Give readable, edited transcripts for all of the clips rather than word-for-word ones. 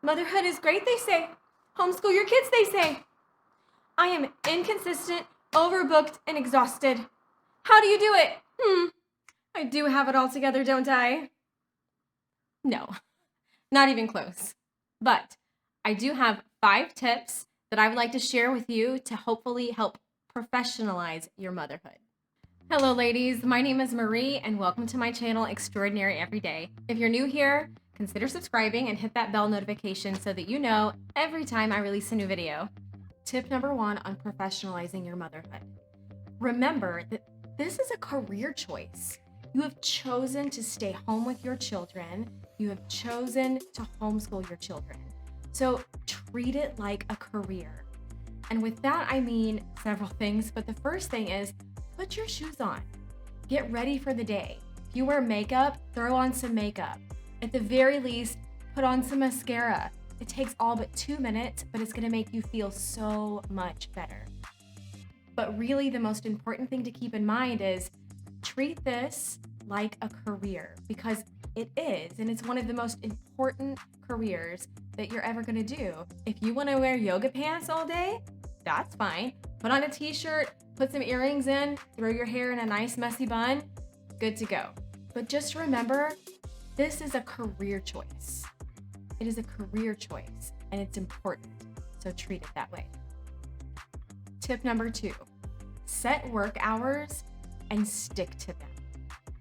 Motherhood is great, they say. Homeschool your kids, they say. I am inconsistent, overbooked, and exhausted. How do you do it? I do have it all together, don't I? No, not even close. But I do have 5 tips that I would like to share with you to hopefully help professionalize your motherhood. Hello, ladies. My name is Marie, and welcome to my channel, Extraordinary Everyday. If you're new here, consider subscribing and hit that bell notification so that you know every time I release a new video. Tip number 1 on professionalizing your motherhood. Remember that this is a career choice. You have chosen to stay home with your children. You have chosen to homeschool your children. So treat it like a career. And with that, I mean several things, but the first thing is put your shoes on. Get ready for the day. If you wear makeup, throw on some makeup. At the very least, put on some mascara. It takes all but 2 minutes, but it's gonna make you feel so much better. But really, the most important thing to keep in mind is treat this like a career, because it is, and it's one of the most important careers that you're ever gonna do. If you wanna wear yoga pants all day, that's fine. Put on a t-shirt, put some earrings in, throw your hair in a nice messy bun, good to go. But just remember, this is a career choice. It is a career choice, and it's important, so treat it that way. Tip number 2, set work hours and stick to them.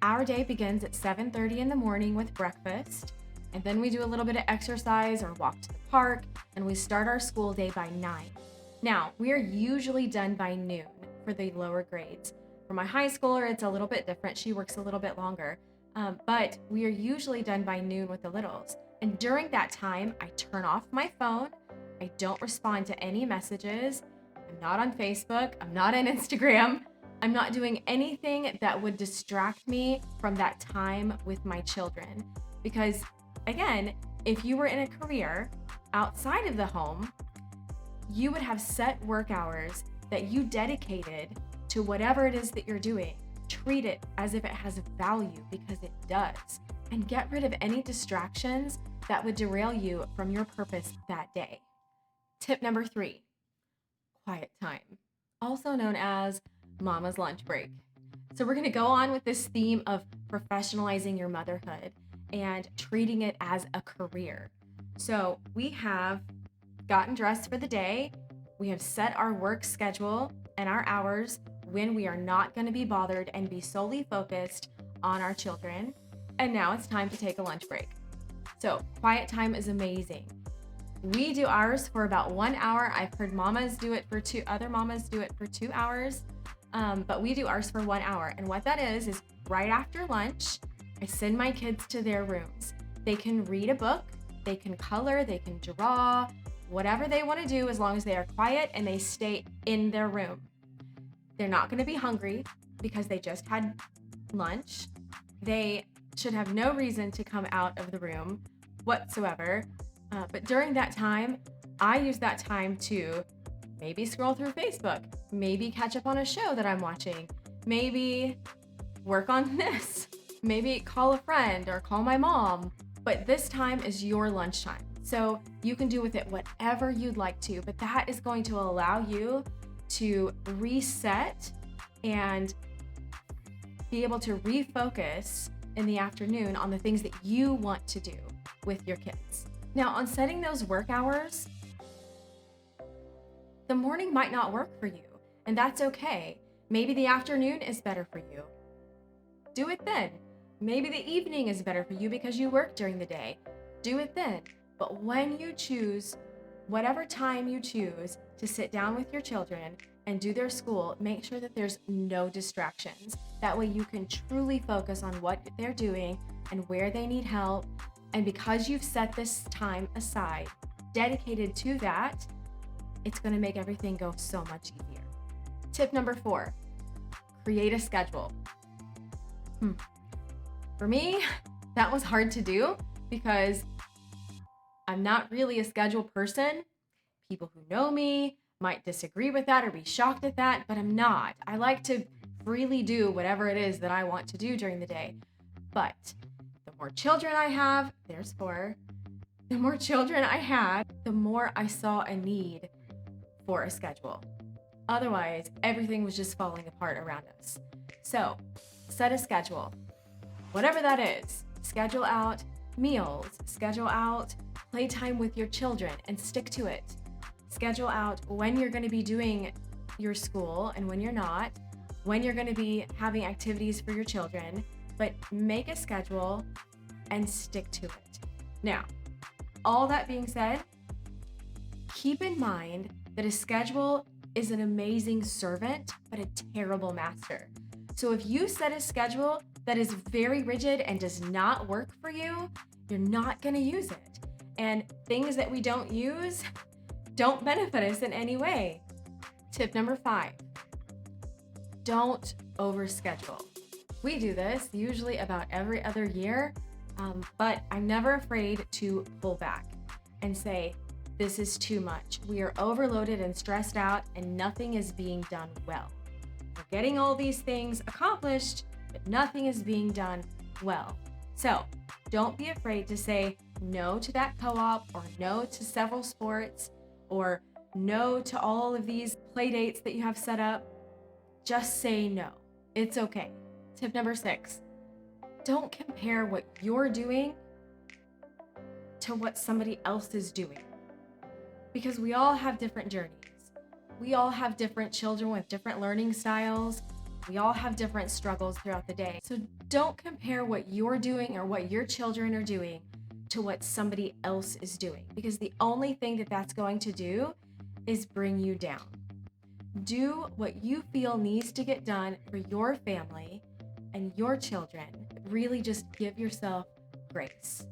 Our day begins at 7:30 in the morning with breakfast, and then we do a little bit of exercise or walk to the park, and we start our school day by 9. Now, we are usually done by noon for the lower grades. For my high schooler, it's a little bit different. She works a little bit longer, but we are usually done by noon with the littles. And during that time, I turn off my phone. I don't respond to any messages. I'm not on Facebook. I'm not on Instagram. I'm not doing anything that would distract me from that time with my children. Because again, if you were in a career outside of the home, you would have set work hours that you dedicated to whatever it is that you're doing. Treat it as if it has value, because it does. And get rid of any distractions that would derail you from your purpose that day. Tip number 3, quiet time, also known as mama's lunch break. So we're gonna go on with this theme of professionalizing your motherhood and treating it as a career. So we have gotten dressed for the day. We have set our work schedule and our hours when we are not gonna be bothered and be solely focused on our children. And now it's time to take a lunch break. So quiet time is amazing. We do ours for about 1 hour. I've heard mamas do it for 2, other mamas do it for 2 hours. But we do ours for 1 hour. And what that is right after lunch, I send my kids to their rooms. They can read a book, they can color, they can draw, whatever they want to do, as long as they are quiet and they stay in their room. They're not going to be hungry because they just had lunch. They should have no reason to come out of the room whatsoever. But during that time, I use that time to maybe scroll through Facebook, maybe catch up on a show that I'm watching, maybe work on this, maybe call a friend or call my mom. But this time is your lunchtime. So you can do with it whatever you'd like to, but that is going to allow you to reset and be able to refocus in the afternoon on the things that you want to do with your kids. Now, on setting those work hours, the morning might not work for you, and that's okay. Maybe the afternoon is better for you. Do it then. Maybe the evening is better for you because you work during the day. Do it then. But when you choose, whatever time you choose to sit down with your children and do their school, make sure that there's no distractions. That way you can truly focus on what they're doing and where they need help. And because you've set this time aside, dedicated to that, it's gonna make everything go so much easier. Tip number 4, create a schedule. For me, that was hard to do because I'm not really a schedule person. People who know me might disagree with that or be shocked at that, but I'm not. I like to freely do whatever it is that I want to do during the day. But the more children I have, there's 4, The more children I had, the more I saw a need for a schedule. Otherwise, everything was just falling apart around us. So, set a schedule. Whatever that is, schedule out meals, schedule out playtime with your children and stick to it. Schedule out when you're going to be doing your school and when you're not, when you're going to be having activities for your children, but make a schedule and stick to it. Now, all that being said, keep in mind that a schedule is an amazing servant, but a terrible master. So if you set a schedule that is very rigid and does not work for you, you're not going to use it. And things that we don't use don't benefit us in any way. Tip number 5, don't overschedule. We do this usually about every other year, but I'm never afraid to pull back and say, this is too much. We are overloaded and stressed out and nothing is being done well. We're getting all these things accomplished, but nothing is being done well. So don't be afraid to say no to that co-op or no to several sports or no to all of these play dates that you have set up. Just say no. It's okay. Tip number 6, don't compare what you're doing to what somebody else is doing. Because we all have different journeys. We all have different children with different learning styles. We all have different struggles throughout the day. So don't compare what you're doing or what your children are doing to what somebody else is doing, because the only thing that that's going to do is bring you down. Do what you feel needs to get done for your family and your children. Really just give yourself grace.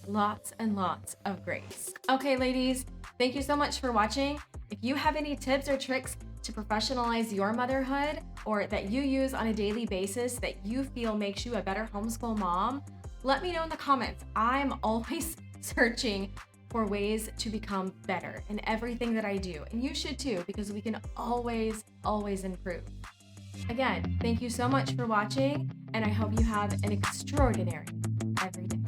Lots and lots of grace. Okay, ladies, thank you so much for watching. If you have any tips or tricks to professionalize your motherhood or that you use on a daily basis that you feel makes you a better homeschool mom, let me know in the comments. I'm always searching for ways to become better in everything that I do. And you should too, because we can always improve. Again, thank you so much for watching, and I hope you have an extraordinary every day.